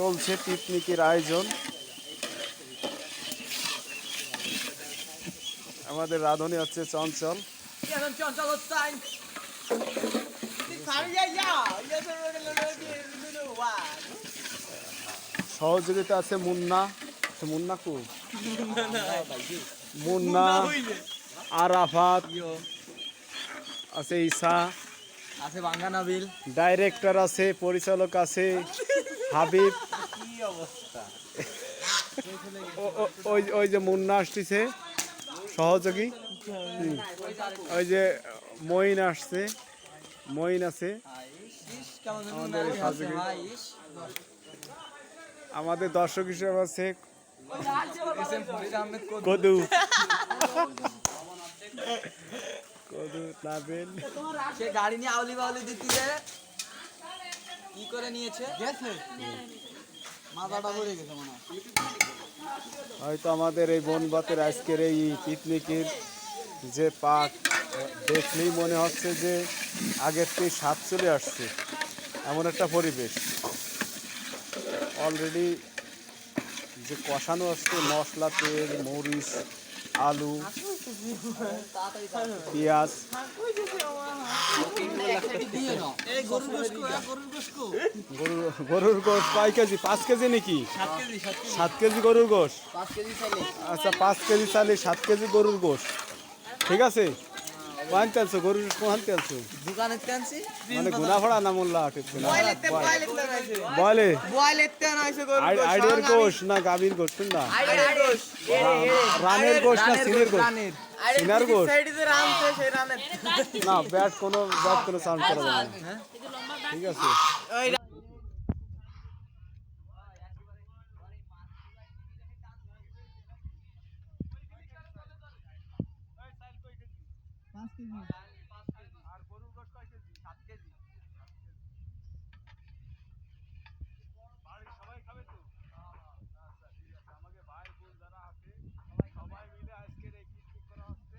চলছে পিকনিকের আয়োজন। আমাদের রাঁধুনি হচ্ছে চঞ্চল। সহযোগিতা আছে মুন্না। মুন্না কু মুন্না, আরাফাত আছে, ঈসা আছে, বাঙ্গা নাবিল, ডাইরেক্টর আছে, পরিচালক আছে হাবিব। কি অবস্থা! ওই যে মুন্না আসতেছে সহযোগী। ওই যে মঈন আসছে, মঈন আছে আমাদের সহযোগী। আমাদের দর্শক হিসেবে আছে কদু, কদু নাবিল। সে গাড়ি নিয়ে আউলি বাউলি দিতে কি করে নিয়েছে, মাথাটা ঘুরে গেছে মনে হয়। হয়তো আমাদের এই বনবাতের আজকের এই পিকনিকের যে পাক দেখলেই মনে হচ্ছে যে আগের থেকে স্বাদ চলে আসছে, এমন একটা পরিবেশ। অলরেডি যে কষানো আসছে মশলা, তেল, মরিচ, আলু, পেঁয়াজ। গরুর গোশ কয় কেজি? 5 কেজি নাকি? 7 কেজি গরুর গোশ। আচ্ছা, 5 কেজি চালে 7 কেজি গরুর গোশ, ঠিক আছে। কোন তেলছো গরুর, কোন তেলছো? দোকানে আনছি, মানে গুনাফড়া না মোল্লা হাটে? বলে আইডের গোশ না গাভীর গোশ? না রানের গোশ না সিনের গোশ? সিনার গোশ না। ব্যাট কোনো সাউন্ড করা যাবে না, ঠিক আছে। আর গরুর গোশ কয় কেজি? 7 কেজি। বাড়ির সবাই খাবে তো? আচ্ছা, ঠিক আছে। আমাকে ভাই বোন যারা আছে সবাই মিলে আজকের এই পিকনিক করা হচ্ছে।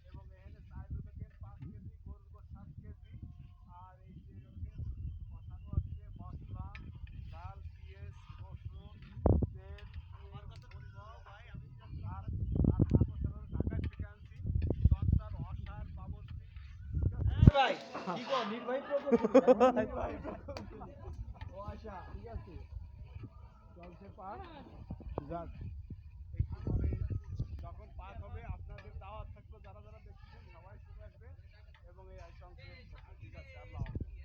এবং এখানে চাইলে দেখেন 5 কেজি গরুর গোশ, 7 কেজি। আর এই যে কষানো হচ্ছে মশলা, ডাল, পেঁয়াজ, রসুন, তেল, ভাই আমি আর ঢাকা থেকে আনছি সঞ্চার, অসার, বাবরচি। ভাই কি গো নির্বাহী ও আচ্ছা, ঠিক আছে। চলছে পাক। যাক, একটু পরে যখন পাক হবে আপনাদের দাওয়াত থাকলো, যারা যারা দেখছেন সবাই চলে আসবে এবং এই আইটেম। ঠিক আছে, আল্লাহ হাফেজ।